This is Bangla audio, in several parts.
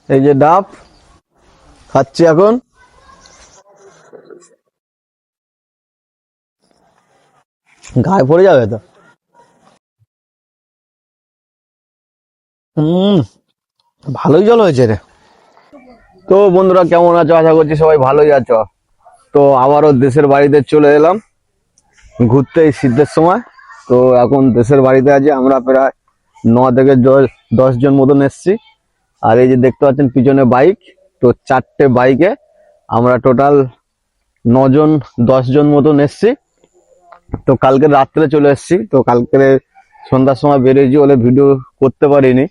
এই যে ডাব খাচ্ছি এখন। গায়ে পড়ে যাবে তো। ভালোই জল হয়েছে রে। তো বন্ধুরা কেমন আছো? আশা করছি সবাই ভালোই আছো। তো আবারও দেশের বাড়িতে চলে এলাম ঘুরতে এই শীতের সময়। তো এখন দেশের বাড়িতে আছি আমরা, প্রায় 9 থেকে 10 জন মতন এসছি। আর এই যে দেখতে পাচ্ছেন পিছনে বাইক, তো 4টে বাইকে আমরা টোটাল 9 জন 10 জন মতন এসছি। তো কালকে রাত্রে চলে এসছি, তো কালকে সন্ধ্যার সময় বেরিয়েছি বলে ভিডিও করতে পারিনি।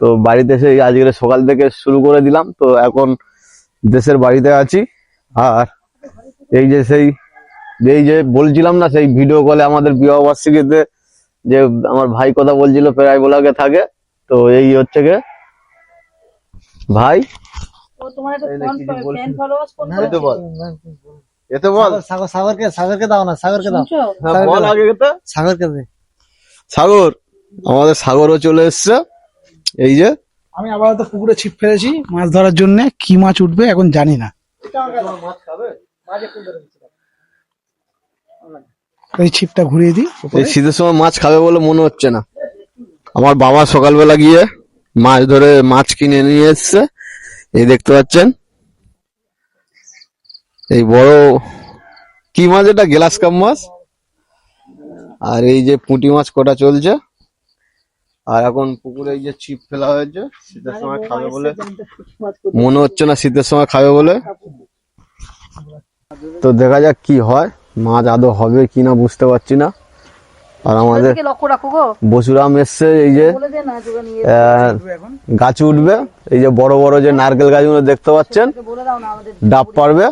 তো বাড়িতে এসে আজকে সকাল থেকে শুরু করে দিলাম। তো এখন দেশের বাড়িতে আছি। আর এই যে বলছিলাম না সেই ভিডিও কলে আমাদের বিবাহ বার্ষিকীতে যে আমার ভাই কথা বলছিল, প্রায় বলাকে থাকে। তো এই হচ্ছে গে ভাই। সাগরকে দাও না, সাগরকে দাও। সাগরকে দে। সাগর, আমাদের সাগরও চলে এসছে। এই যে আমি আপাতত পুকুরে ছিপ ফেলেছি মাছ ধরার জন্য। কি মাছ উঠবে এখন জানি না। এই ছিপটা ঘুরিয়ে দিই। এই শীতের সময় মাছ খাবে বলে মনে হচ্ছে না। আমার বাবা সকালবেলা গিয়ে মাছ ধরে মাছ কিনে নিয়ে এসছে। এই দেখতে পাচ্ছেন এই বড় কি মাছ, এটা গ্লাস কাপ মাছ। আর এই যে পুঁটি মাছ কটা চলছে। আর এখন পুকুরে এই যে ছিপ ফেলা হয়েছে, শীতের সময় খাবে বলে মনে হচ্ছে না, শীতের সময় খাবে বলে। তো দেখা যাক কি হয়, মাছ আদৌ হবে কিনা বুঝতে পারছি না। আর আমাদের বসুরাম এসছে, এই যে গাছ উঠবে। এই যে বড় বড় যে নারকেল গাছগুলো দেখতে পাচ্ছেন, ডাব পারবে।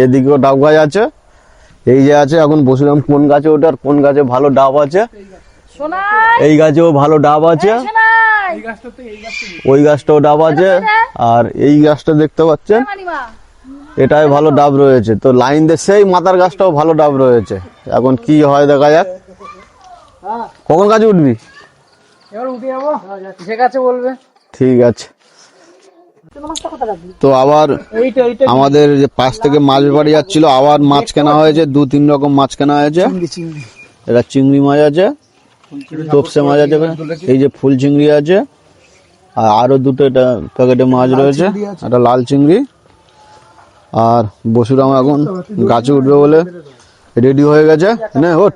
এদিকেও ডাব গাছ আছে, এই যে আছে। এখন বসুরাম কোন গাছে ওঠে আর কোন গাছে ভালো ডাব আছে। এই গাছেও ভালো ডাব আছে, ওই গাছটাও ডাব আছে। আর এই গাছটা দেখতে পাচ্ছেন, এটাই ভালো ডাব রয়েছে। তো লাইন দিয়ে সেই মাথার গাছটাও ভালো ডাব রয়েছে। এখন কি হয় দেখা যাক। কখন গাছে উঠবি? ঠিক আছে। তো আবার আমাদের যে পাশ থেকে মাছ বাড়ি যাচ্ছিল, আবার মাছ কেনা হয়েছে। 2-3 রকম মাছ কেনা হয়েছে। এটা চিংড়ি মাছ আছে, তোপসে মাছ আছে, এই যে ফুল চিংড়ি আছে। আর আরো দুটো এটা প্যাকেটে মাছ রয়েছে, একটা লাল চিংড়ি। আর বসুরাম এখন গাছে উঠবে বলে রেডি হয়ে গেছে। নে ওঠ,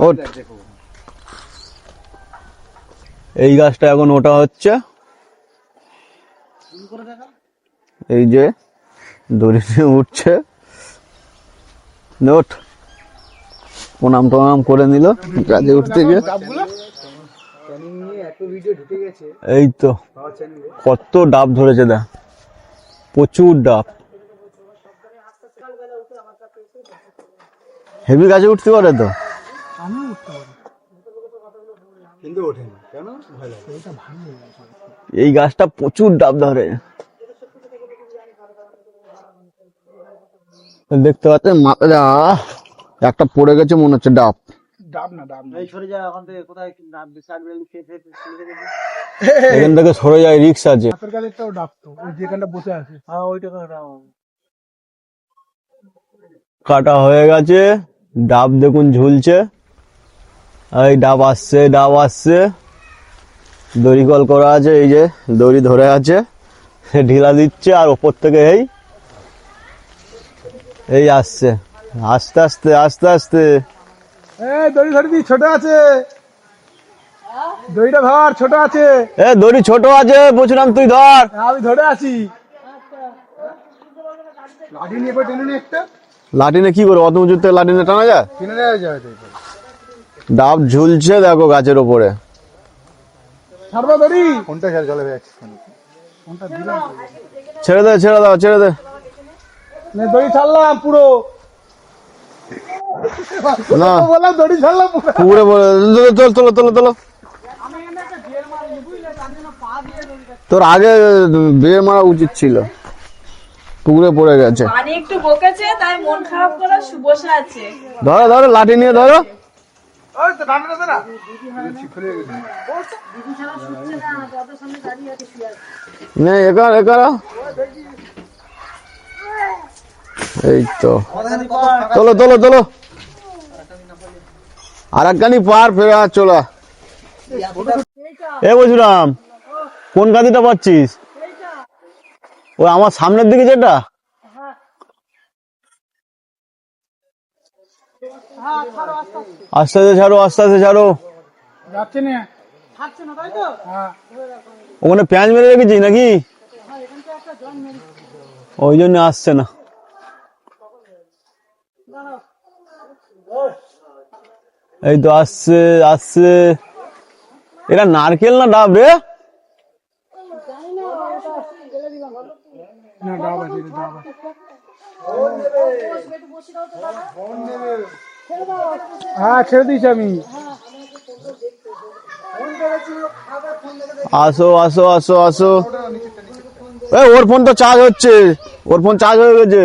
ওঠ। এই গাছটা এখন ওটা হচ্ছে, এই যে দড়ি নিয়ে উঠছে। ওঠ, প্রণাম টনাম করে নিল গাছে উঠতে গিয়ে। এই তো কত ডাব ধরেছে, দেখ প্রচুর ডাব। হেভি গাছে উঠতে পারে তো, এই গাছটা প্রচুর ডাব ধরে। দেখতে পাচ্ছেন মাথা একটা পড়ে গেছে, মনে হচ্ছে ডাব। এখান থেকে সরে যায়, রিক্স আছে। কাটা হয়ে গেছে, ডাব দেখুন ঝুলছে। এই ডাব আসছে, ডাব আসছে। দড়ি কল করা আছে, এই যে দড়ি ধরে আছে, ঢিলা দিচ্ছে। আর ওপর থেকে এই আসছে, আস্তে আস্তে আস্তে আস্তে। দড়ি ধরে দি, ছোট আছে দড়িটা, ধর ছোট আছে। দড়ি ছোট আছে, বলছিলাম তুই ধর। আমি ধরে আছি। লাঠি নিয়ে টেনে নি একটা। লাঠি নিয়ে কি করবো? অত উঁচু থেকে লাঠি নিয়ে টানা যায়? টেনে নেওয়া যায়। ডাব ঝুলছে দেখো গাছের ওপরে। ছাড়বা দড়ি? কোনটা চলে যাচ্ছে? ছেড়ে দে, ছেড়ে দাও, ছেড়ে দে। দড়ি ছাড়লাম পুরো। না বললাম দড়ি ছাড়লাম পুকুরে তোলো তোলো তোলো। তোর আগে বের মারা উচিত ছিল, পুকুরে পড়ে গেছে। মানে একটু বকেছে তাই মন খারাপ করে বসে আছে। ধরো ধরো, লাঠি নিয়ে ধরো। নে একার একার এই তো তোলো তোলো তোলো আর একখানি পার ফেরা চলা। এ বলছিলাম কোন গাড়িটা পাচ্ছিস? ও আমার সামনের দিকে যেটা, আস্তে আস্তে ছাড়ো আস্তে আস্তে ছাড়ো। যাচ্ছে না, তাই তো? হ্যাঁ। ওখানে পেঁয়াজ মেরে রেখেছি নাকি, ওই জন্য আসছে না। এই তো আসছে আসছে। এটা নারকেল না ডাব রে? না, ডাব আছে, ডাব আছে। হ্যাঁ, ছেড়ে দিয়েছি আমি। আসো আসো আসো আসো। ওর ফোন তো চার্জ হচ্ছে, ওর ফোন চার্জ হয়ে গেছে।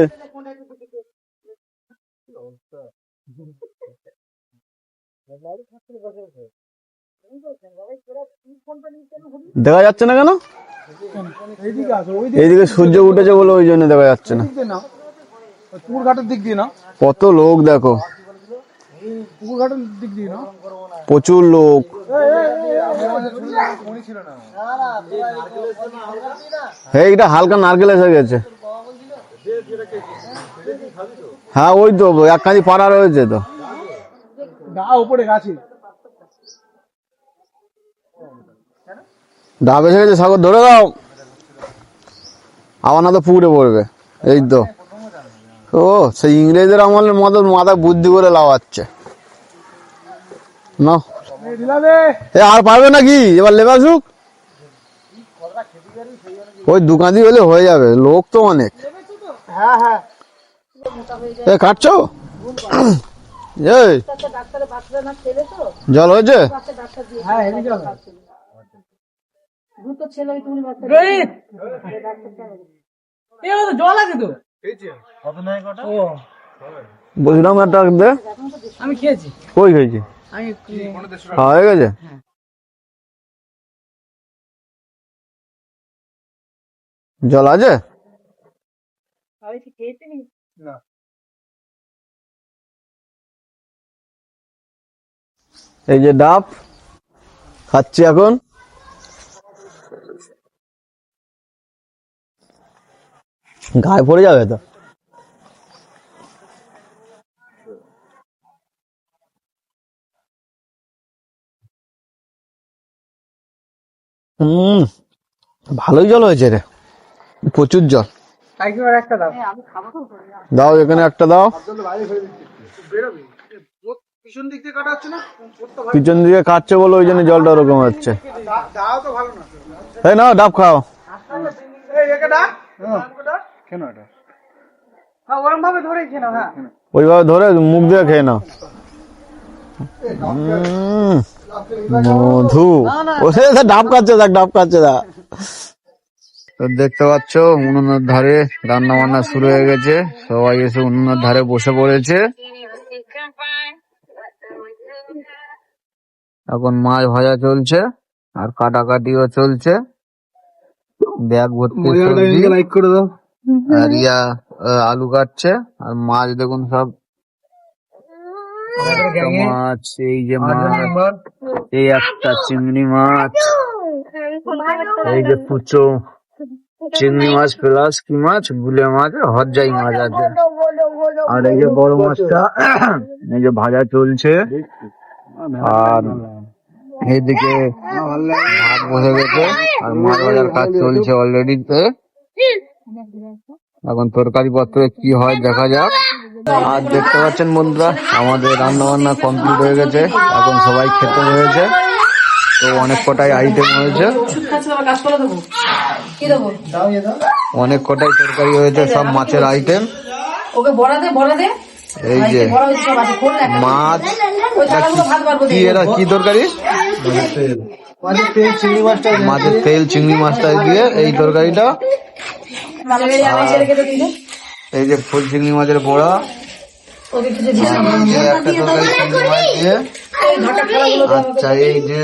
দেখা যাচ্ছে না কেন? এইদিকে আসো, ওই এইদিকে সূর্য উঠেছে বলে ওই জন্য দেখা যাচ্ছে না। দিক দিয়ে না, পুকুর ঘাটের দিক দিয়ে না, কত লোক দেখো, পুকুর ঘাটের দিক দিয়ে না। প্রচুর লোক। এইটা হালকা নারকেল এসে গেছে। হ্যাঁ ওই তো এক কাঁদি পাড়া রয়েছে তো। উপরে গাছে ডাব এসে গেছে, সাগর ধরে দাও, আবার না তো পুকুরে পড়বে। এই তো ও সেই ইংরেজদের আমলের মতো মাথা বুদ্ধি করে লাগাচ্ছে না। এ আর পারবে নাকি এবার লেবা সুখ? ওই দোকানি হলে হয়ে যাবে, লোক তো অনেক। হ্যাঁ হ্যাঁ, এ কাটছো? এই জল হয়েছে? হ্যাঁ হেভি জল। জল আছে তো, বলছিলাম একটা দে। আমি খেয়েছি। কই খেয়েছি? খাওয়া হয়ে গেছে? জল আছে? এই যে ডাব খাচ্ছি এখন। গায়ে পড়ে যাবে তো। ভালোই জল হয়েছে রে, প্রচুর জল। একটা দাও, দাও এখানে একটা দাও। পিছন দিক দিয়ে কাটা হচ্ছে না, পিছন দিকে কাটছে বলে ওই জন্য জলটা ওরকম হচ্ছে। দাও তো ভালো না। এই নাও ডাব খাও। কেন এটা? হ্যাঁ, ওরম ভাবে ধরে খেয়ে নাও। হ্যাঁ, ওইভাবে ধরে মুখ দিয়ে খেয়ে নাও। মধু ও সে ডাব খাচ্ছে, দেখ ডাব খাচ্ছে। তো দেখতে পাচ্ছ উনুনের ধারে রান্না বান্না শুরু হয়ে গেছে, সবাই এসে উনুনের ধারে বসে পড়েছে। এখন মাছ ভাজা চলছে আর কাটাকাটিও চলছে। ব্যাগ ভর্তি সবজি। লাইক করে দাও। আর আলু কাটছে আর মাছ দেখুন সব মাছ। এই যে মাছ, এই একটা চিংড়ি মাছ, এই যে কুচো চিংড়ি মাছ প্লাস কি মাছ, গুলে মাছ, হরজাই মাছ আছে। আর এই যে বড় মাছটা এই যে ভাজা চলছে। আর এইদিকে ভাত বসে গেছে আর মাছ ভাজার কাজ চলছে অলরেডি। এখন তরকারি পত্র কি হয় দেখা যাক। আর দেখতে পাচ্ছেন বন্ধুরা আমাদের রান্না বান্না কমপ্লিট হয়ে গেছে, এখন সবাই খেতে হয়েছে। তো অনেক কটাই আইটেম হয়েছে, অনেক কটাই তরকারি হয়েছে, সব মাছের আইটেম। এই যে মাছ, কি এরা কি তরকারি? মাছের তেল চিংড়ি মাছটা দিয়ে এই তরকারিটা। এই যে ফুল চিংড়ি মাছের বড়া, একটা তরকারি চিংড়ি মাছ দিয়ে আচ্ছা এই যে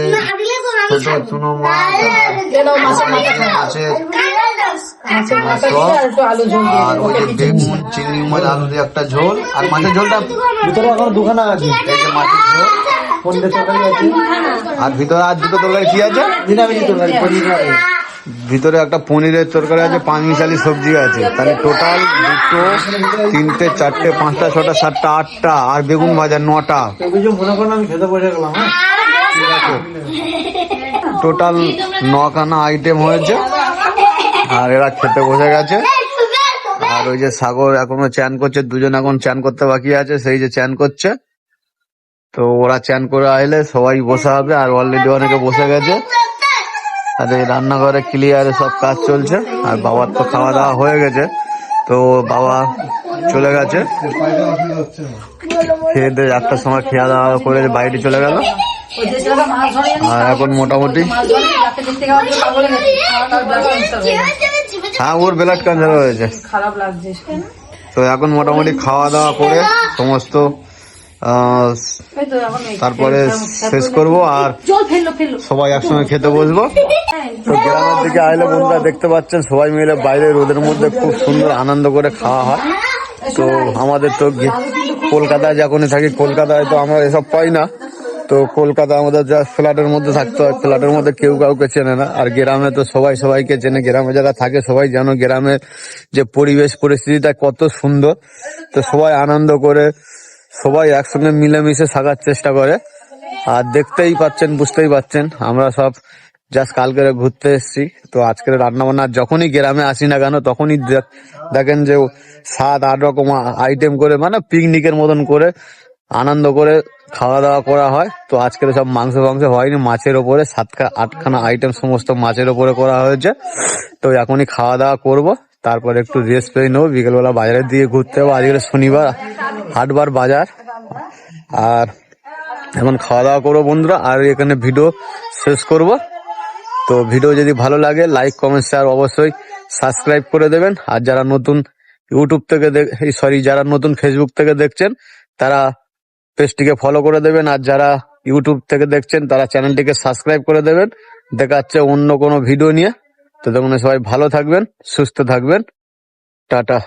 ছোট চুনো মাছ, মাছের আর ওই যে বেগুন, চিংড়ি মাছ, আলু দিয়ে একটা ঝোল, আর মাছের ঝোলটা ভিতরে এখন দুখানা আছে, এই যে মাছের ঝোল, পনিরের তরকারি আছে, আর ভিতরে আর দুটো তরকারি কি আছে? নিরামিষ তরকারি, পনির আছে। ভিতরে একটা পনিরের তরকারি আছে, পাঁচমিশালি সবজি আছে, তাহলে টোটাল 2, 3, 4, 5, 6, 7, 8টা, আর বেগুন ভাজা 9টা। কেউ কিছু মনে করেন আমি খেতে বসে গেলাম। হ্যাঁ, ঠিক আছে, টোটাল 9খানা আইটেম হয়েছে, আর এরা খেতে বসে গেছে। আর ওই যে সাগর এখনো চ্যান করছে, দুজন এখন চ্যান করতে বাকি আছে, সেই যে চ্যান করছে। তো ওরা চ্যান করে আইলে সবাই বসে হবে, আর অলরেডি অনেকে বসে গেছে। আর এই রান্নাঘরে ক্লিয়ারে সব কাজ চলছে, আর বাবার তো খাওয়া দাওয়া হয়ে গেছে, তো বাবা চলে গেছে খেয়ে দিয়ে 1টার সময় খাওয়া দাওয়া করে বাইরে চলে গেল। আর এখন মোটামুটি হ্যাঁ ওর ব্লাড ক্যান্সার হয়েছে, খারাপ লাগছে। তো এখন মোটামুটি খাওয়া দাওয়া করে সমস্ত তারপরে শেষ করব, আর সবাই একসঙ্গে খেতে বসবো। তো গ্রামের দিকে আইলে বন্ধুরা দেখতে পাচ্ছেন সবাই মিলে বাইরে রোদের মধ্যে খুব সুন্দর আনন্দ করে খাওয়া হয়। তো আমাদের তো কলকাতায় যখনই থাকি, কলকাতায় তো আমরা এসব পাই না। তো কলকাতা আমাদের যা ফ্ল্যাটের মধ্যে থাকতে হয়, ফ্ল্যাটের মধ্যে কেউ কাউকে চেনে না, আর গ্রামে তো সবাই সবাইকে চেনে। গ্রামে যারা থাকে সবাই জানো গ্রামের যে পরিবেশ পরিস্থিতিটা কত সুন্দর। তো সবাই আনন্দ করে সবাই একসঙ্গে মিলেমিশে থাকার চেষ্টা করে। আর দেখতেই পাচ্ছেন, বুঝতেই পাচ্ছেন, আমরা সব জাস্ট কালকে ঘুরতে এসেছি। তো আজকের রান্না বান্না যখনই গ্রামে আসি না কেন, তখনই দেখেন যে 7-8 রকম আইটেম করে, মানে পিকনিকের মতন করে আনন্দ করে খাওয়া দাওয়া করা হয়। তো আজকের সব মাংস হয়নি, মাছের ওপরে 7-8খানা আইটেম সমস্ত মাছের ওপরে করা হয়েছে। তো এখনই খাওয়া দাওয়া করব, তারপরে একটু রেস্ট পেয়ে নেবো, বিকেলবেলা বাজারের দিকে ঘুরতে হবে। আজকে শনিবার, হাটবার বাজার। আর এখন খাওয়া দাওয়া করবো বন্ধুরা, আর এখানে ভিডিও শেষ করব। তো ভিডিও যদি ভালো লাগে লাইক, কমেন্ট, শেয়ার অবশ্যই সাবস্ক্রাইব করে দেবেন। আর যারা নতুন ইউটিউব থেকে যারা নতুন ফেসবুক থেকে দেখছেন তারা পেজটিকে ফলো করে দেবেন, আর যারা ইউটিউব থেকে দেখছেন তারা চ্যানেলটিকে সাবস্ক্রাইব করে দেবেন। দেখা যাচ্ছে অন্য কোনো ভিডিও নিয়ে। তো তখন সবাই ভালো থাকবেন, সুস্থ থাকবেন, টাটা।